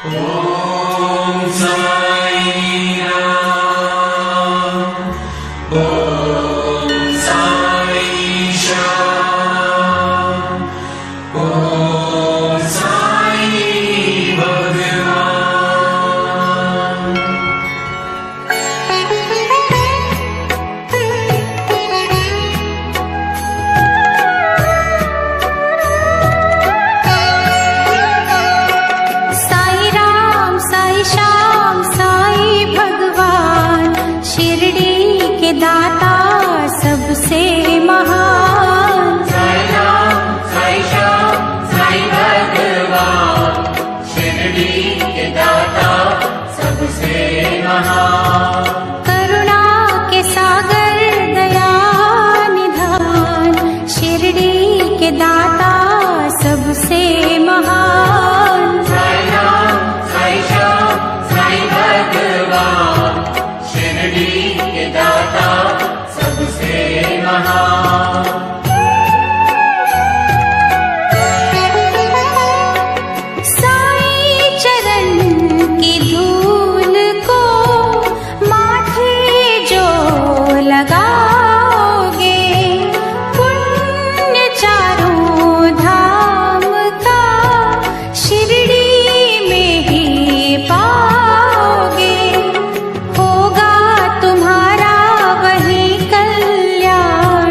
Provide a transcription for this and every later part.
ओम साई राम, ओम साई श्याम, ओम साई भगवान। साई राम साई श्याम साई भगवान, शिरडी के दाता सबसे महान। साई राम साई श्याम साई भगवान, शिरडी के दाता सबसे महान। करुणा के सागर दया निधान, शिरडी के दाता सबसे महान। साई राम साई श्याम साई भगवान, शिरडी के दाता सबसे महान। साई चरण की धूल को माथे जो लगाओगे, पुण्य चारों धाम का शिरडी में ही पाओगे। होगा तुम्हारा वही कल्याण,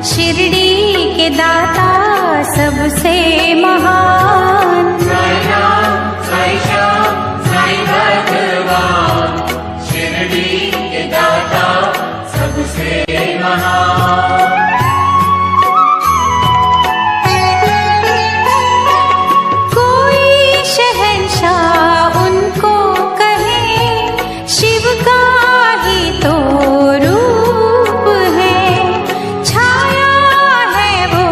शिरडी के दाता सबसे महान। साई राम साई श्याम साई भगवान, शिरडी के दाता सबसे महान। कोई शहंशाह उनको कहे, शिव का ही तो रूप है। छाया है वो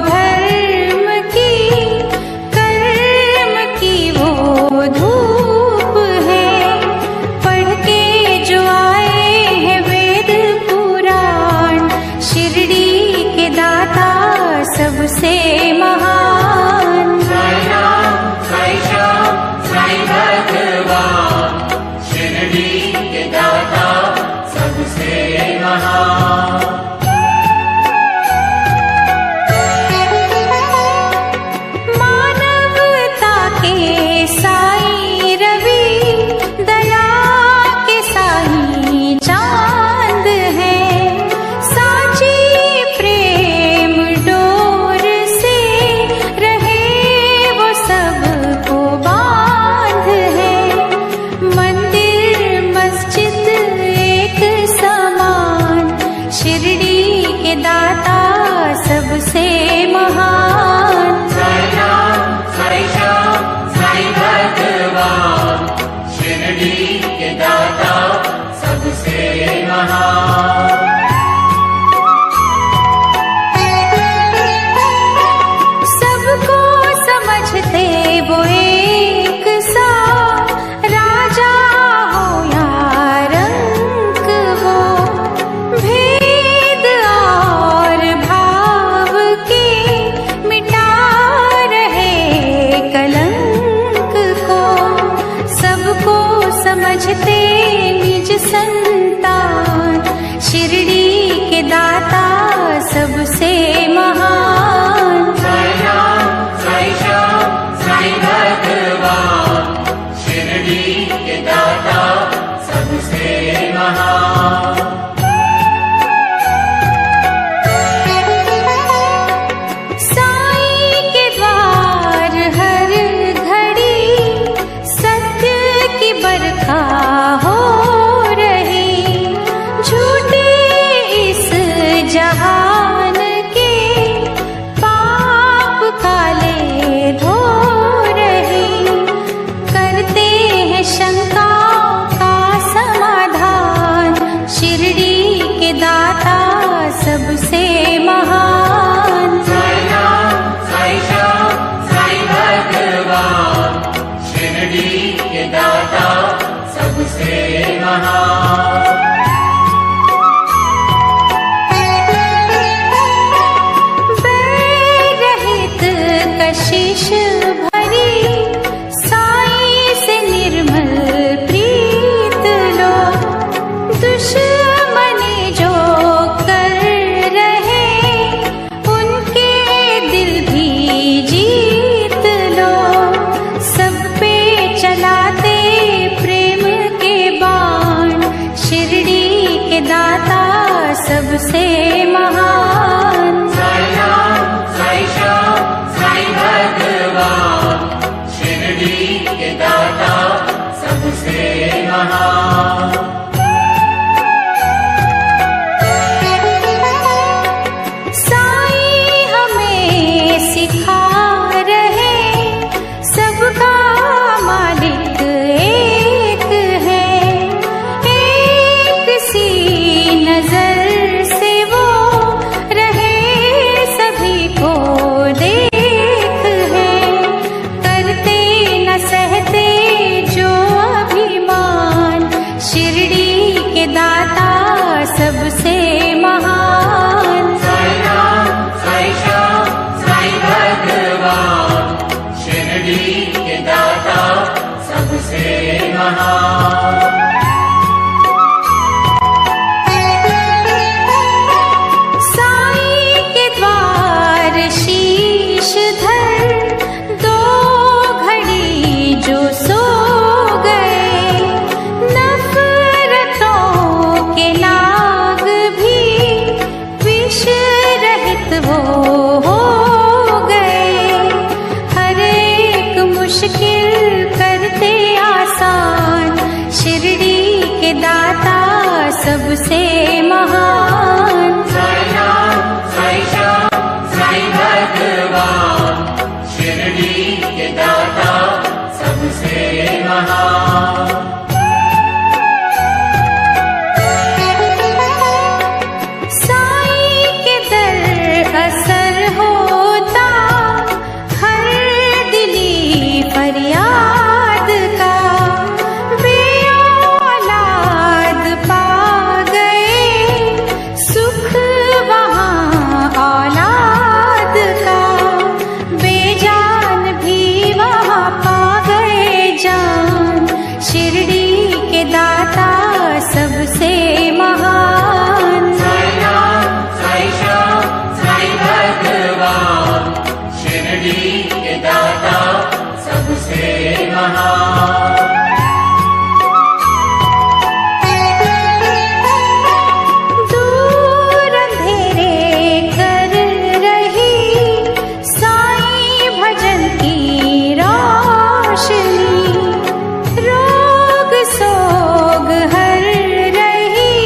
धर्म की, कर्म की वो धूप है। पढ़ के जो आए हैं वेद पुराण, शिरडी के दाता सबसे महान। साई राम साई श्याम साई भगवान, शिरडी के दाता सबसे महान। मानवता के साई रवि, दया के साई चांद है। साची प्रेम डोर से रहे वो सबको बांध है। मंदिर मस्जिद एक समान, शिरडी के दाता सबसे महान। साई राम साई श्याम साई भगवान, शिरडी के दाता सबसे महान। सबको समझते वो एक सा, राजा हो या रंक हो। भेद और भाव के मिटा रहे कलंक को। सबको समझते निज संतान, शिरडी के दाता सबसे महान। साई राम साई श्याम साई भगवान, शिरडी के दाता सबसे महान। साई के द्वार हर घड़ी सत्य की बरखा हो रही। झूठे इस जहान के पाप काले धो रही। करते हैं शंकाओं का समाधान, शिरडी के दाता सबसे महान। साई राम साई श्याम साई भगवान, शिरडी के दाता सबसे महान। बैर रहित कशिश भरी, साई से सबसे महान। साई राम साई श्याम साई भगवान, शिरडी के दाता सबसे महान। साई हमें सिखा रहे सबका मालिक एक है, एक सी नजर से वो रहे सभी को देख है। करते न सहते जो अभिमान, शिरडी के दाता सबसे महान। साई राम साई श्याम साई भगवान, शिरडी के दाता सबसे महान। साई के द्वार शीश धर दो घड़ी जो सो गए, नफरतों के नाग भी विष रहित वो हो गए। हर एक मुश्किल करते आसान, शिरडी के दाता सबसे महान। साई राम साई श्याम साई भगवान, शिरडी के दाता सबसे महान। साई के दर असर होता हर दिली फरियाद का, बेऔलाद पा गए सुख वहाँ औलाद का। बेजान भी वहाँ पा गए जान, शिरडी के दाता सबसे महान। साई राम साई श्याम साई भगवान, शिरडी के दाता सबसे महान। दूर अंधेरे कर रही साई भजन की रोशनी, रोग सोग हर रही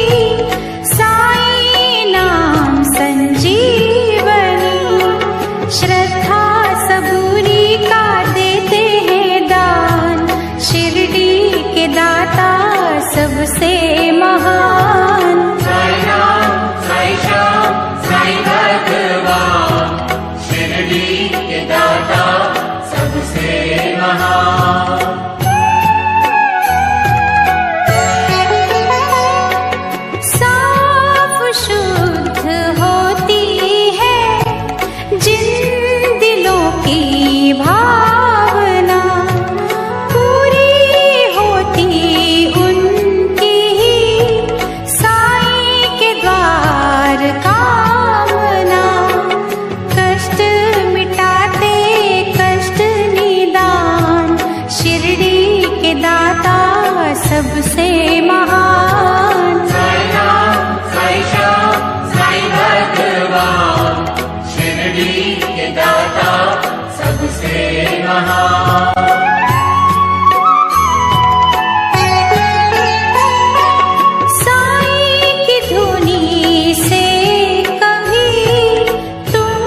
साई नाम संजीवनी। श्रद्धा सबूरी का देते हैं दान, शिरडी के दाता सबसे महान। साई राम साई श्याम साई भगवान, शिरडी के दाता सबसे महान। साफ शुद्ध होती है जिन दिलों की भावना, पूरी होती उनकी ही साई के द्वार कामना। कष्ट मिटाते कष्ट निदान, शिरडी के दाता सबसे महान। साई राम साई श्याम साई भगवान, शिरडी के दाता सबसे महान। साई की धुनी से कभी तुम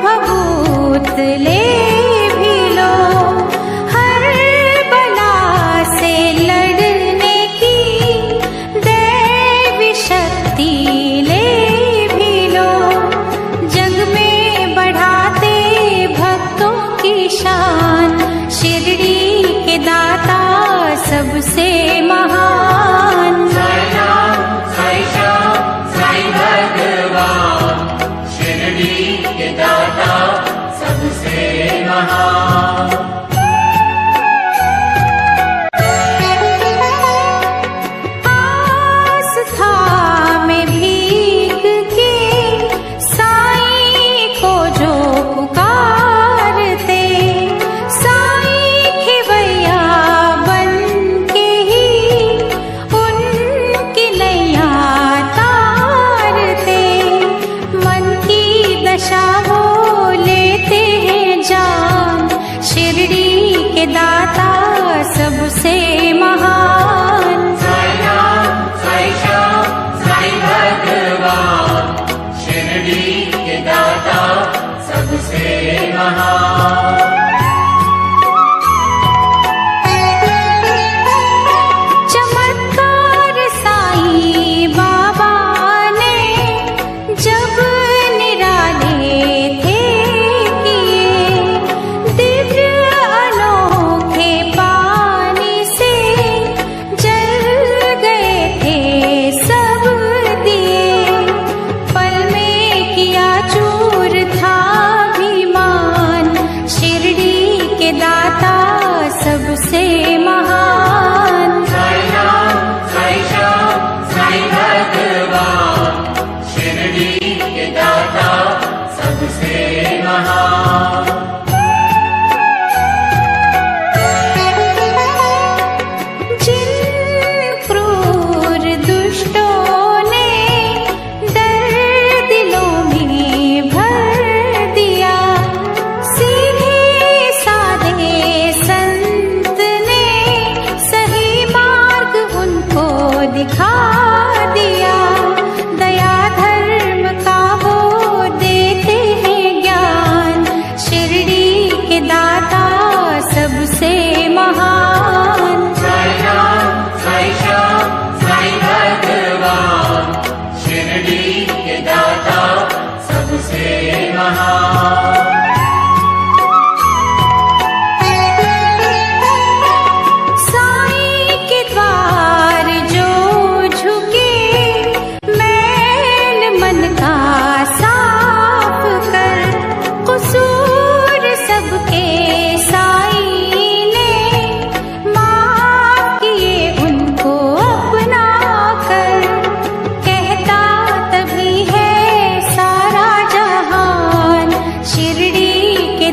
भभूत ले भी लो, हर बला से लड़ने की दैवी शक्ति ले भी लो। जग में बढ़ाते भक्तों की शान, शिरडी के दाता सबसे महान। साई राम साई श्याम साई भगवान, शिरडी के दाता सबसे महान। आस्था में भीग के साई को जो पुकारते, साई खिवैया बन के ही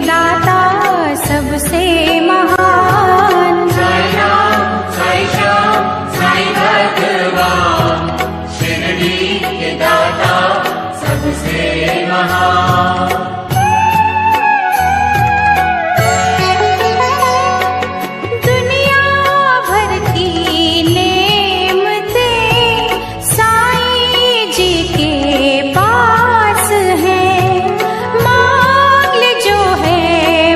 दाता सबसे महान। साई राम साई श्याम साई भगवान, शिरडी के दाता सबसे महान। दुनिया भर की नेमतें साईं जी के पास है, मांग ले जो है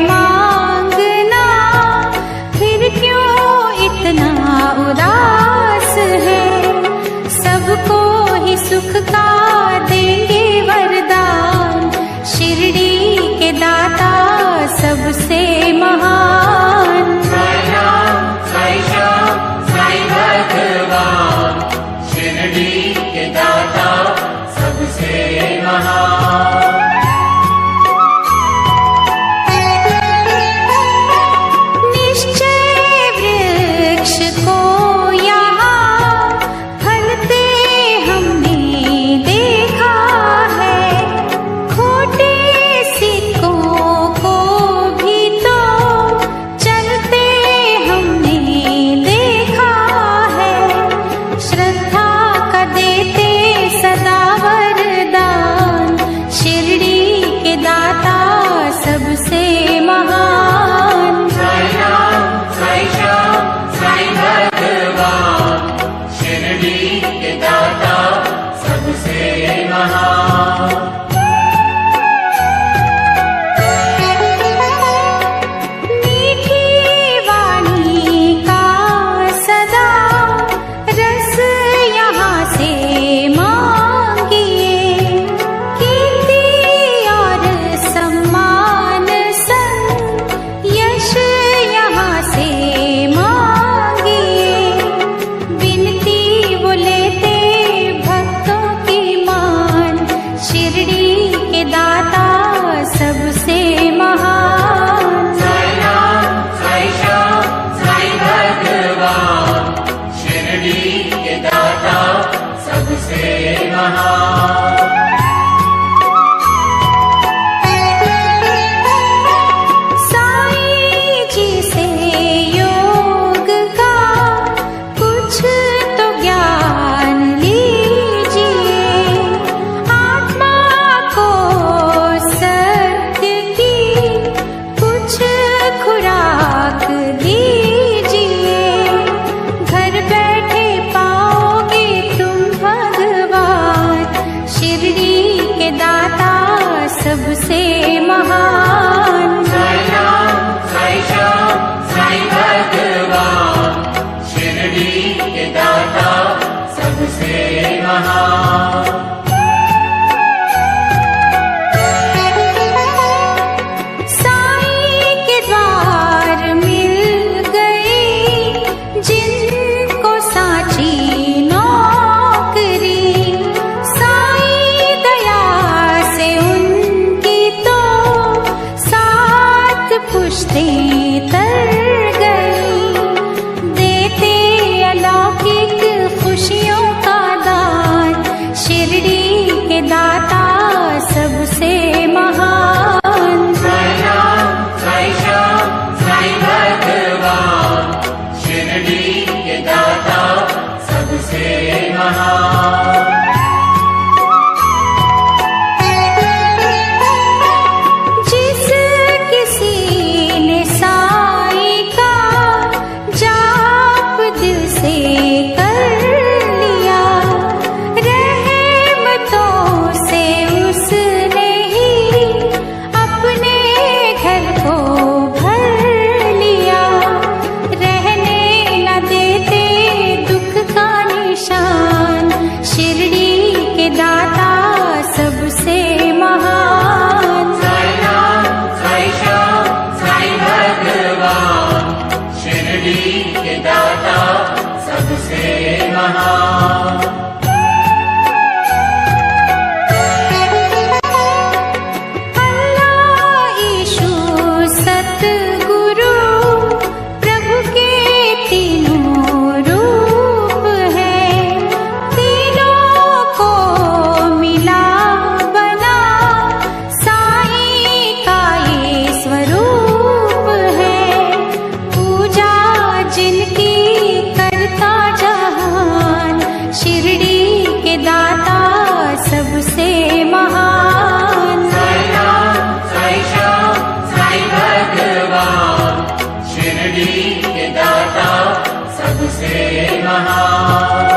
सबसे महान।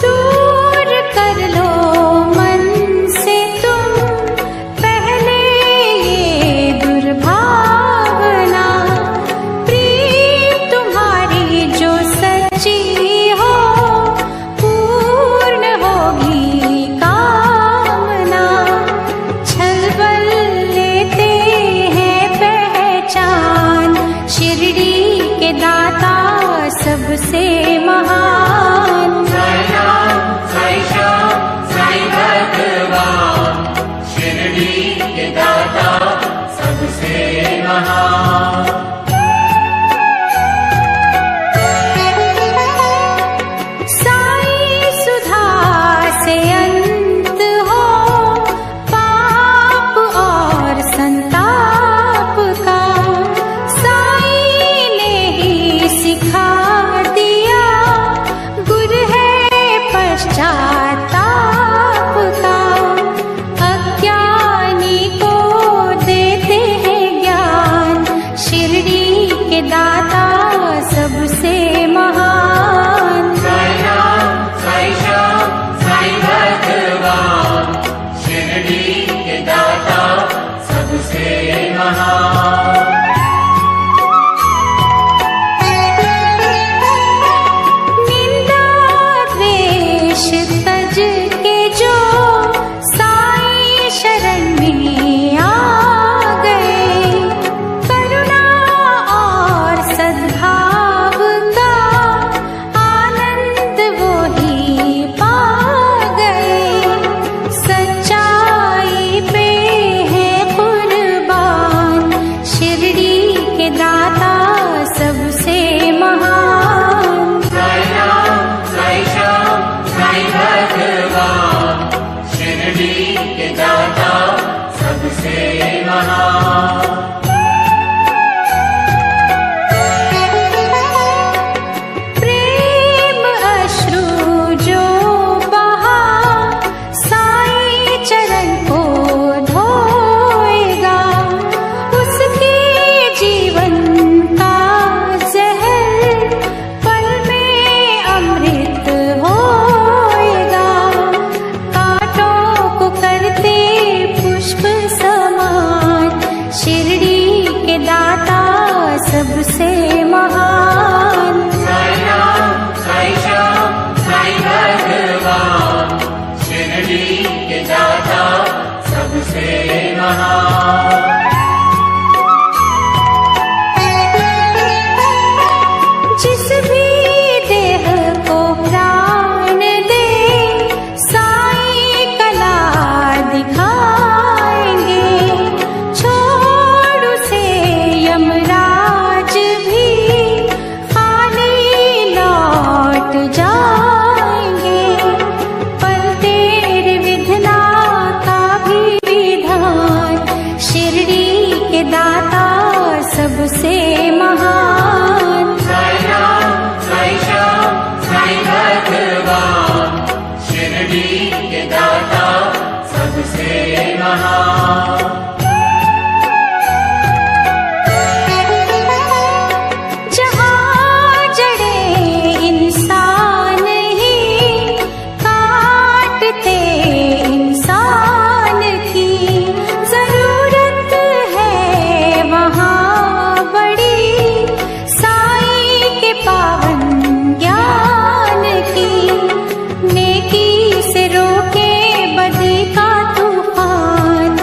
दूर कर लो मन से तुम पहले ये दुर्भावना, प्रीत तुम्हारी जो सच्ची हो पूर्ण होगी कामना। छलबल लेते हैं पहचान, शिरडी के दाता सबसे महान। साई राम, साई श्याम, साई भगवान, शिरडी के दाता सबसे महान। साई सुधा से अंत हो पाप और संताप का, साई ने ही सिखा दिया गुर है पश्चाताप का। अज्ञानी को देते हैं ज्ञान, शिरडी के दाता सबसे महान। साई राम, साई श्याम, साई भगवान, शिरडी के दाता सबसे महान। निंदा द्वेष तज के जो साई शरण में आ गए, करुणा और सद्भाव का आनंद वो ही पा गए। सच्चाई पे है कुर्बान, शिरडी के दाता सबसे महान। साई राम, साई श्याम, साई भगवान, शिरडी के दाता सबसे महान। प्रेम अश्रु जो बहा साई चरण को धोएगा, उसके जीवन का जहर पल में अमृत होएगा। कांटों को करते पुष्प समान, शिरडी के दाता सबसे महान। साई राम, साई श्याम, साई भगवान, शिरडी के दाता सबसे महान। जिस भी देह को प्राण दे साई कला दिखाएंगे, छोड़ उसे यमराज भी खाली लौट जाएंगे। पर तेरे विधना का भी विधान, शिरडी के दाता सबसे महान। साई राम, साई श्याम, साई भगवान, शिरडी के दाता सबसे महान। जहाँ जड़े इंसान ही काटते इंसान की, जरूरत है वहाँ बड़ी साई के पावन ज्ञान की। नेकी से रोके बदी का तूफान,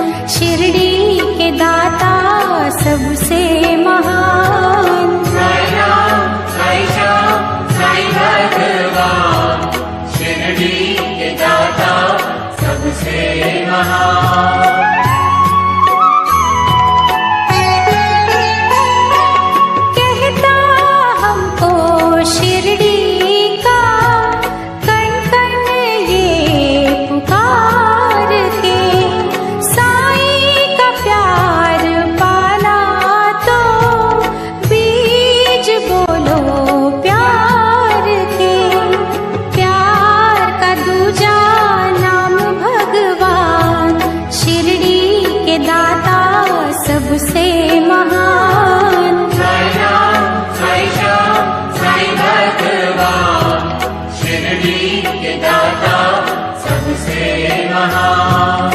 सबसे महान।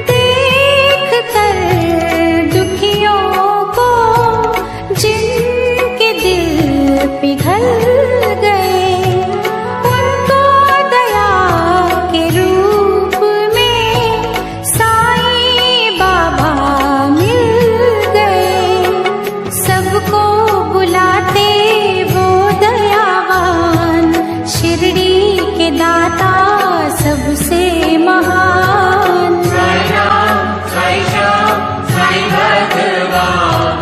देख कर दुखियों को जिनके दिल पिघल गए, उनको दया के रूप में साईं बाबा मिल गए। सबको बुलाते वो दयावान, शिरडी के दाता सबसे महान। साई राम, साई श्याम, साई भगवान,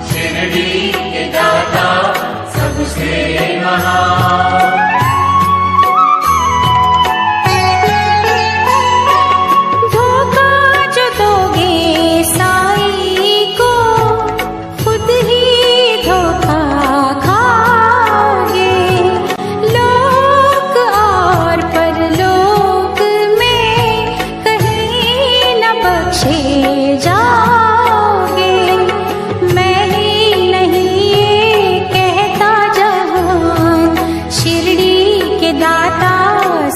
शिरडी के दाता सबसे महान। धोखा जो दोगे साई को, खुद ही धोखा खाओगे। लोक और परलोक में कहीं न बख्शे जाओगे। मैं ही नहीं ये कहता जहान, शिरडी के दाता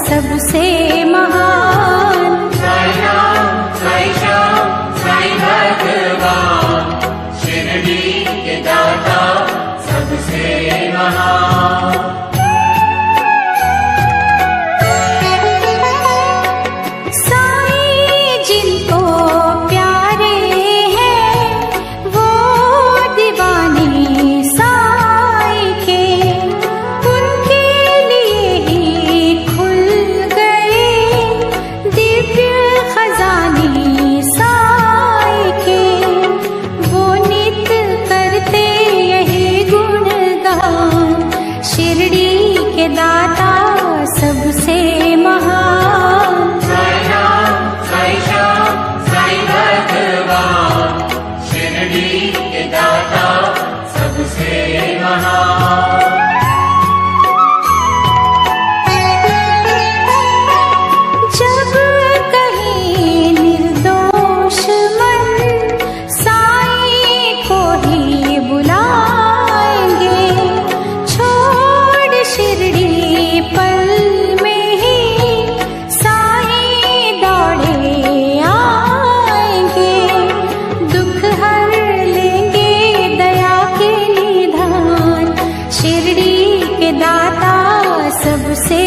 सबसे महान। साई राम, साई श्याम, साई भगवान, शिरडी के दाता सबसे महान। साईं जिनको प्यारे हैं वो दीवाने साईं के, उनके लिए ही खुल गए दिव्य खजाने साईं के। वो नित करते यही गुणगान, शिरडी के दाता सबसे महान। साई राम, साई श्याम, साई भगवान, शिरडी के दाता सबसे महान। जब कहीं निर्दोष मन साईं को ही बुलाएंगे, छोड़ शिरडी पल में ही साईं दौड़े आएंगे। दुख हर लेंगे दया के निधान, शिरडी के दाता सबसे